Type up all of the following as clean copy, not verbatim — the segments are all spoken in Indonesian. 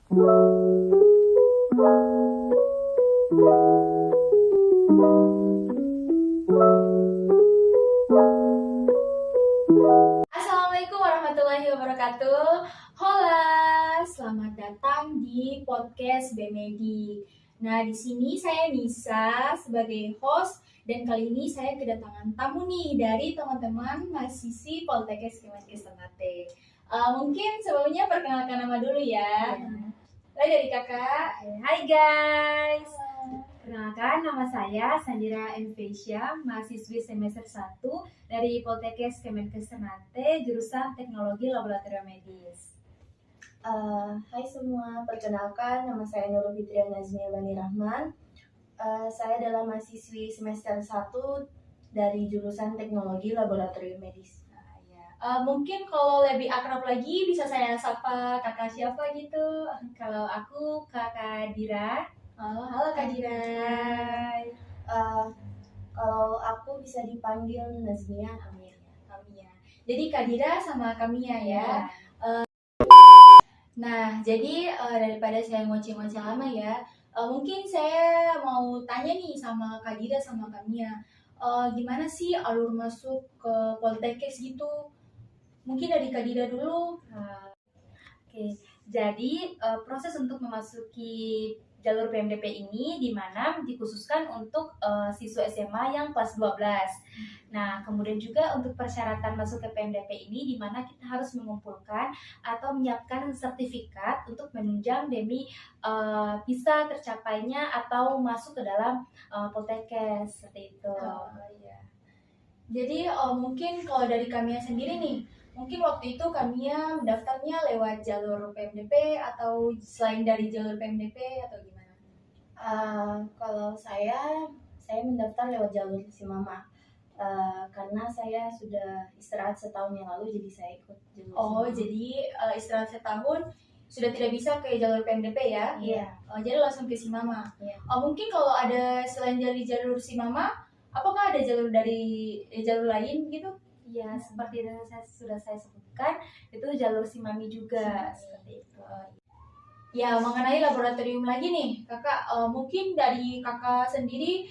Assalamualaikum warahmatullahi wabarakatuh. Hola, selamat datang di podcast BMEDIK. Nah, di sini saya Nisa sebagai host dan kali ini saya kedatangan tamu nih dari teman-teman mahasiswi Poltekkes Kemenkes Ternate. Mungkin sebelumnya perkenalkan nama dulu ya. Mulai dari kakak. Hai guys, perkenalkan nama saya Sandira Envesia, mahasiswi semester 1 dari Poltekkes Kemenkes Ternate, jurusan Teknologi Laboratorium Medis. Hai semua, perkenalkan nama saya Nurul Fitria Nazmia Bani Rahman. Saya adalah mahasiswi semester 1 dari jurusan Teknologi Laboratorium Medis. Mungkin kalau lebih akrab lagi bisa saya sapa kakak siapa gitu. Kalau aku Kakak Dira. Halo Kak Dira. Kalau aku bisa dipanggil Nazmia Kamia. Jadi Kak Dira sama Kamia ya. Nah, jadi daripada saya ngoceh-ngoceh lama ya, mungkin saya mau tanya nih sama Kak Dira sama Kamia. Gimana sih alur masuk ke Poltekkes gitu? Mungkin dari Kak Dira dulu. Oke, jadi proses untuk memasuki jalur PMDP ini di mana dikhususkan untuk siswa SMA yang kelas 12. Nah, kemudian juga untuk persyaratan masuk ke PMDP ini di mana kita harus mengumpulkan atau menyiapkan sertifikat untuk menunjang demi bisa tercapainya atau masuk ke dalam Poltekkes seperti itu. Iya. Jadi mungkin kalau dari Kamia sendiri nih, mungkin waktu itu Kamia mendaftarnya lewat jalur PMDP atau selain dari jalur PMDP atau gimana? Kalau saya mendaftar lewat jalur Simama. Karena saya sudah istirahat setahun yang lalu, jadi saya ikut jalur Simama. Jadi istirahat setahun sudah tidak bisa ke jalur PMDP ya? Iya. Jadi langsung ke Simama. Iya. Mungkin kalau ada selain dari jalur Simama, apakah ada jalur dari jalur lain gitu? Ya, seperti yang sudah saya sebutkan, itu jalur Simami juga seperti itu. Ya, mengenai laboratorium lagi nih, kakak mungkin dari kakak sendiri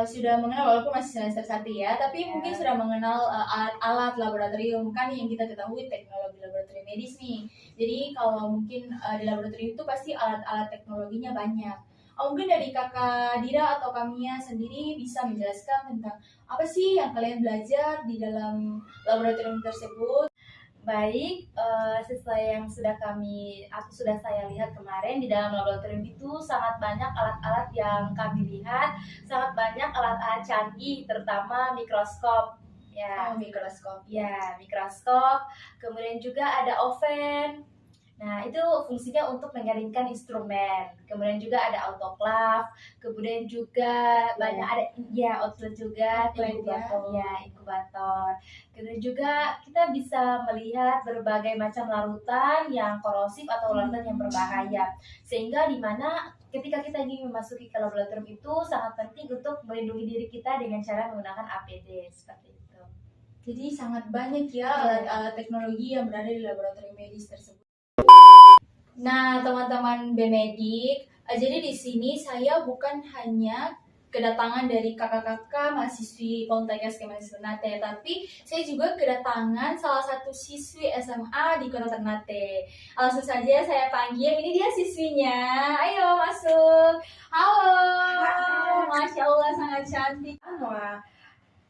sudah mengenal walaupun masih semester 1 ya, tapi mungkin sudah mengenal alat-alat laboratorium kan yang kita ketahui teknologi laboratorium medis nih. Jadi kalau mungkin di laboratorium itu pasti alat-alat teknologinya banyak. Mungkin dari kakak Dira atau Kamia sendiri bisa menjelaskan tentang apa sih yang kalian belajar di dalam laboratorium tersebut? Baik, sesuai yang sudah saya lihat kemarin di dalam laboratorium itu sangat banyak alat-alat yang kami lihat, sangat banyak alat-alat canggih, terutama mikroskop. Mikroskop. Ya, mikroskop. Kemudian juga ada oven. Nah, itu fungsinya untuk mengeringkan instrumen. Kemudian juga ada autoclave. Kemudian juga banyak ada outlet juga, inkubator. Kemudian juga kita bisa melihat berbagai macam larutan yang korosif atau larutan yang berbahaya. Sehingga di mana ketika kita ingin memasuki ke laboratorium itu sangat penting untuk melindungi diri kita dengan cara menggunakan APD seperti itu. Jadi sangat banyak ya alat-alat teknologi yang berada di laboratorium medis tersebut. Nah, teman-teman BMEDIK, jadi di sini saya bukan hanya kedatangan dari kakak-kakak mahasiswi Poltekkes Kemenkes Ternate, tapi saya juga kedatangan salah satu siswi SMA di Kota Ternate. Langsung saja saya panggil, ini dia siswinya. Ayo masuk. Halo. Masya Allah sangat cantik.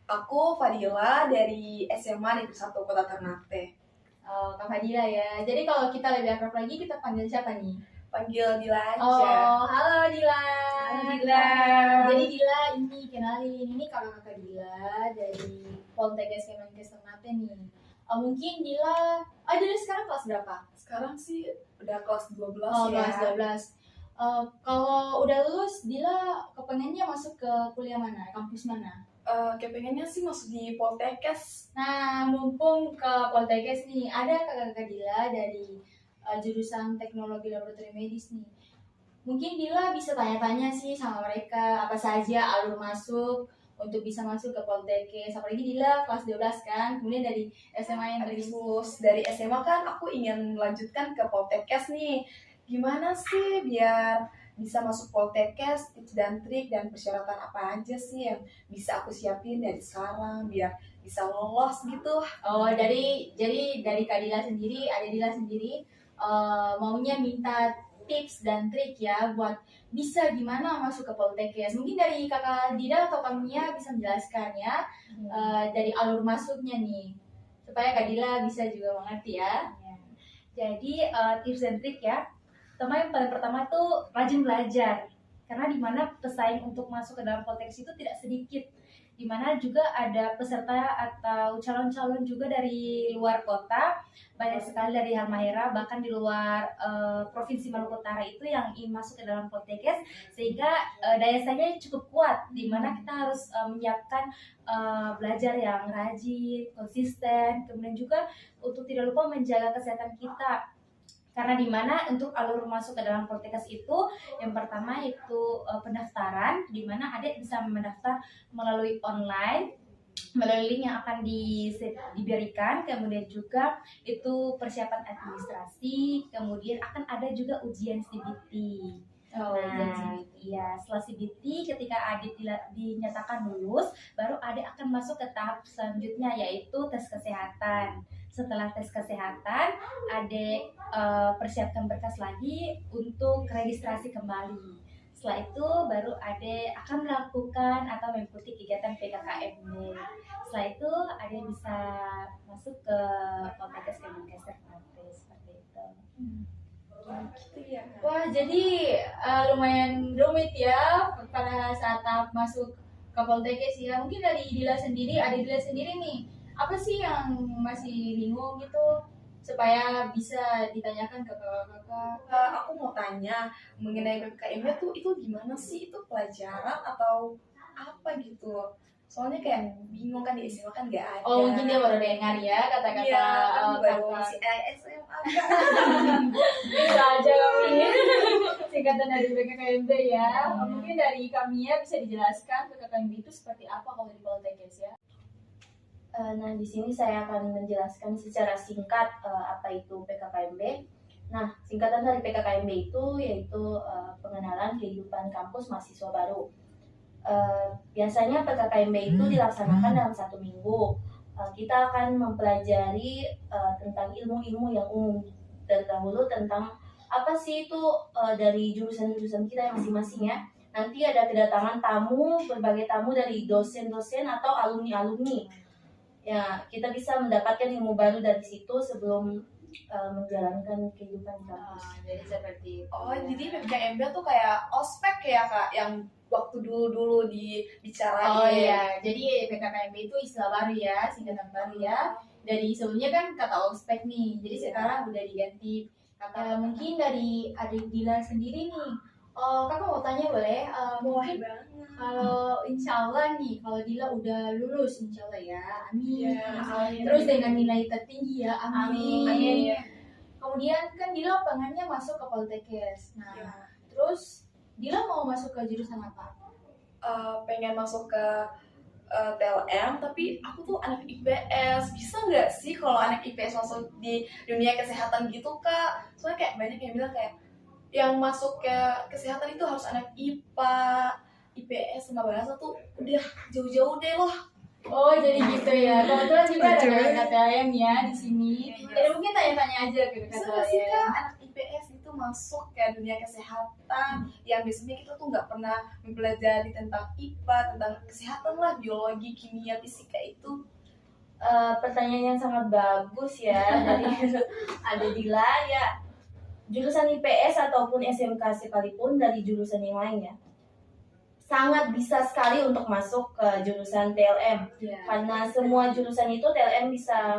Aku Fadila dari SMA Negeri 1 Kota Ternate. Kak Fadila ya. Jadi kalau kita lebih akrab lagi, kita panggil siapa nih? Panggil Dila aja. Halo Dila. Halo Dila. Jadi Dila ini kenalin, ini kakak-kakak Dila dari Poltekkes Kemenkes Ternate nih. Mungkin Dila, Dila sekarang kelas berapa? Sekarang sih udah kelas 12 ya. Kelas 12. Kalau udah lulus, Dila kepengennya masuk ke kuliah mana? Kampus mana? Kepengennya sih masuk di Poltekkes. Nah, mumpung ke Poltekkes nih, ada kakak-kakak Dila dari jurusan Teknologi Laboratorium Medis nih. Mungkin Dila bisa tanya-tanya sih sama mereka apa saja alur masuk untuk bisa masuk ke Poltekkes. Apalagi Dila kelas 12 kan, kemudian dari SMA yang Habis lulus dari SMA kan aku ingin melanjutkan ke Poltekkes nih. gimana sih biar bisa masuk Poltekkes, tips dan trik dan persyaratan apa aja sih yang bisa aku siapin dari sekarang biar bisa lolos gitu. Oh, jadi dari Kak Dila sendiri, Ade Dila sendiri maunya minta tips dan trik ya buat bisa gimana masuk ke Poltekkes. Mungkin dari Kakak Dila atau Kamia bisa menjelaskan ya dari alur masuknya nih supaya Kak Dila bisa juga mengerti ya. Ya. Jadi tips dan trik ya. Yang paling pertama tuh rajin belajar. Karena di mana pesaing untuk masuk ke dalam Poltekkes itu tidak sedikit. Di mana juga ada peserta atau calon-calon juga dari luar kota, banyak sekali dari Halmahera, bahkan di luar provinsi Maluku Utara itu yang ingin masuk ke dalam Poltekkes, sehingga daya saingnya cukup kuat. Di mana kita harus menyiapkan belajar yang rajin, konsisten, kemudian juga untuk tidak lupa menjaga kesehatan kita. Karena di mana untuk alur masuk ke dalam Poltekkes itu yang pertama itu pendaftaran, di mana adik bisa mendaftar melalui online melalui link yang akan diberikan, kemudian juga itu persiapan administrasi, kemudian akan ada juga ujian CBT. Oh, Nah, iya, setelah CBT ketika adik dinyatakan lulus, baru adik akan masuk ke tahap selanjutnya yaitu tes kesehatan. Setelah tes kesehatan, adik persiapkan berkas lagi untuk registrasi kembali. Setelah itu baru adik akan melakukan atau mengikuti kegiatan PKKMB. Setelah itu adik bisa masuk ke Poltekkes Kemenkes seperti itu. Gitu ya. Wah, jadi lumayan rumit ya pada saat tahap masuk ke Poltekkes ya. Mungkin dari Dila sendiri, Ade Dila sendiri nih, apa sih yang masih bingung gitu supaya bisa ditanyakan ke kakak-kakak? Aku mau tanya mengenai PPKM-nya tuh itu gimana sih, itu pelajaran atau apa gitu? Soalnya kayak bingung kan di SMA kan nggak ada. Oh, mungkin dia baru dengar ya kata-kata Iya, kan baru kakak. masih SMA. Bisa aja kami singkatan dari BKKMB ya. Mungkin dari Kamia bisa dijelaskan BKKMB itu seperti apa kalau di Poltekkes ya? Nah, di sini saya akan menjelaskan secara singkat apa itu PKKMB. Nah, singkatan dari PKKMB itu yaitu pengenalan kehidupan kampus mahasiswa baru. Biasanya PKKMB itu dilaksanakan dalam 1 minggu. Kita akan mempelajari tentang ilmu-ilmu yang umum terdahulu tentang apa sih itu dari jurusan-jurusan kita yang masing-masing ya. Nanti ada kedatangan tamu, berbagai tamu dari dosen-dosen atau alumni-alumni. Ya, kita bisa mendapatkan ilmu baru dari situ sebelum menjalankan kehidupan di kampus. Jadi seperti itu. Oh, jadi PPKMB tuh kayak ospek ya Kak, yang waktu dulu-dulu dibicarain. Oh iya, jadi PKKMB itu istilah baru ya, singkatan baru ya. Dari sebelumnya kan kata ospek nih, jadi sekarang udah diganti kata. Mungkin dari adik Dila sendiri nih, kakak mau tanya boleh? Mungkin banget. kalau insya Allah nih, kalau Dila udah lulus insya Allah ya, amin. Ya, amin. Terus dengan nilai tertinggi ya, amin. Amin. Kemudian kan Dila pengennya masuk ke Poltekkes. Nah, Ya. terus Dila mau masuk ke jurusan apa? Pengen masuk ke TLM, tapi aku tuh anak IPS. Bisa nggak sih kalau anak IPS masuk di dunia kesehatan gitu Kak? Soalnya kayak banyak yang bilang kayak yang masuk ke kesehatan itu harus anak IPA, IPS sama bahasa tuh udah jauh-jauh deh loh. Oh, jadi gitu ya. Kebetulan juga ada kakak TLM ya di sini. Jadi mungkin tanya-tanya aja ke kakak Bisa nggak sih Kak TLM. anak IPS itu masuk ke dunia kesehatan yang biasanya kita tuh nggak pernah mempelajari tentang IPA, tentang kesehatan lah, biologi, kimia, fisika itu. Pertanyaan yang sangat bagus ya dari Adedila ya. Jurusan IPS ataupun SMK sekalipun dari jurusan yang lainnya sangat bisa sekali untuk masuk ke jurusan TLM Ya. karena semua jurusan itu TLM bisa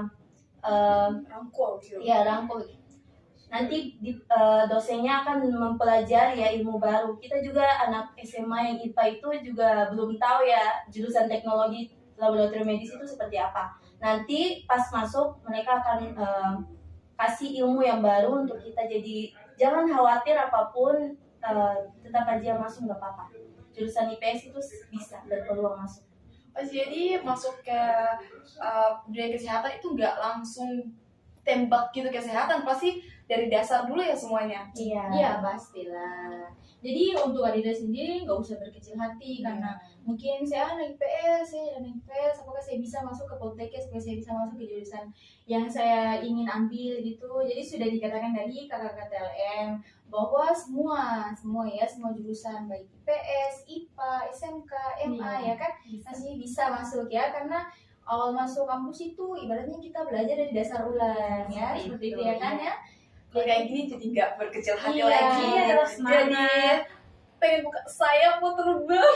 Rangkul gitu. ya rangkul. Nanti dosennya akan mempelajari ya ilmu baru. Kita juga anak SMA yang IPA itu juga belum tahu ya jurusan teknologi laboratorium medis itu seperti apa. Nanti pas masuk mereka akan kasih ilmu yang baru untuk kita, jadi jangan khawatir apapun, tetap aja masuk nggak apa-apa. Jurusan IPS itu bisa berpeluang masuk. Oh, jadi masuk ke dunia kesehatan itu nggak langsung tembak gitu kesehatan, pasti dari dasar dulu ya semuanya. Iya. Iya pastilah. Jadi untuk Adida sendiri nggak usah berkecil hati karena mungkin saya anak IPS, apakah saya bisa masuk ke Poltekkes, apakah saya bisa masuk ke jurusan yang saya ingin ambil gitu. Jadi sudah dikatakan dari kakak-kakak TLM bahwa semua jurusan baik IPS, IPA, SMK, MA ya kan masih bisa masuk ya, karena awal masuk kampus itu ibaratnya kita belajar dari dasar ulang ya, seperti itu ya kan ya. Kalau kayak gini jadi nggak berkecil hati Iya, lagi. tetap semangat. Jadi pengen buka sayap mau terbang.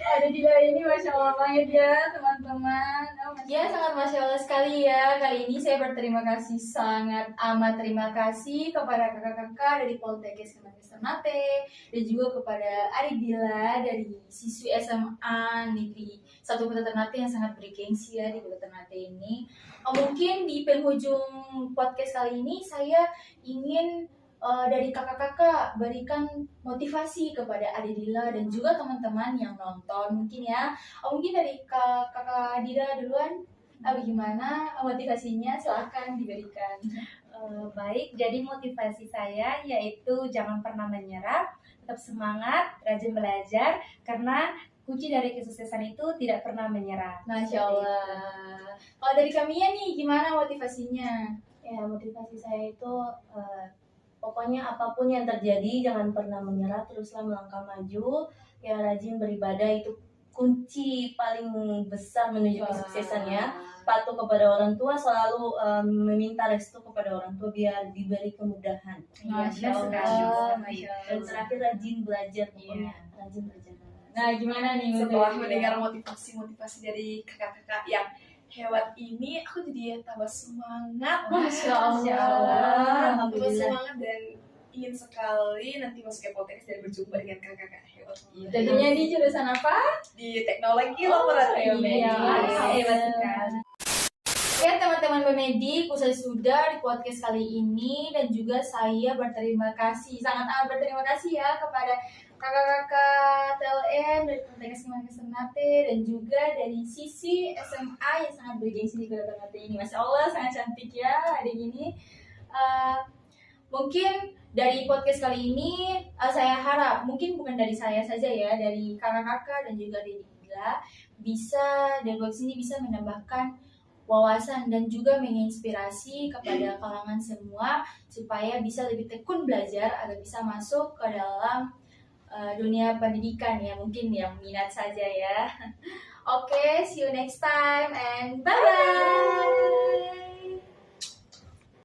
Ada di ini Masya Allah banget ya teman-teman. Ya sangat Masya Allah sekali ya. Kali ini saya berterima kasih, sangat amat terima kasih kepada kakak-kakak dari Poltekkes Kemenkes Ternate dan juga kepada Aridila dari siswi SMA Negeri 1 Kota Ternate yang sangat bergengsi ya di Kota Ternate ini. Mungkin di penghujung podcast kali ini saya ingin dari kakak-kakak berikan motivasi kepada Adidila dan juga teman-teman yang nonton mungkin ya. Mungkin dari kakak Adida duluan, bagaimana motivasinya, silahkan diberikan. Baik, jadi motivasi saya yaitu jangan pernah menyerah, tetap semangat, rajin belajar, karena kunci dari kesuksesan itu tidak pernah menyerah. Masya Allah. Kalau dari Kamiya nih, gimana motivasinya? Ya, motivasi saya itu pokoknya apapun yang terjadi jangan pernah menyerah, teruslah melangkah maju, ya rajin beribadah itu kunci paling besar menuju kesuksesan ya. Patuh kepada orang tua, selalu meminta restu kepada orang tua biar diberi kemudahan. Masya benar Allah. sekali. Masya Dan Allah. terakhir rajin belajar pokoknya, rajin belajar. Nah, gimana nih Setelah motivasinya? mendengar motivasi dari kakak-kakak yang hebat ini, aku jadi tambah semangat. Masya Masya Allah. Tambah Alhamdulillah. semangat dan ingin sekali nanti masuk ke Poltekkes dan berjumpa dengan kakak-kakak hebat Jadinya di jurusan apa? di teknologi laboratorium iya. medis. Hebat sekali. Ya teman-teman Bemedik, usai sudah di podcast kali ini dan juga saya berterima kasih, sangat amat berterima kasih ya kepada kakak-kakak TLM dari Poltekkes Kemenkes Ternate dan juga dari sisi SMA yang sangat bergengsi di Kota Ternate ini. Masya Allah sangat cantik ya adik ini. Mungkin dari podcast kali ini saya harap mungkin bukan dari saya saja ya, dari kakak-kakak dan juga dari Dila bisa dari podcast ini bisa menambahkan wawasan dan juga menginspirasi kepada kalangan semua supaya bisa lebih tekun belajar agar bisa masuk ke dalam dunia pendidikan ya, mungkin yang minat saja ya. Oke, see you next time and bye bye.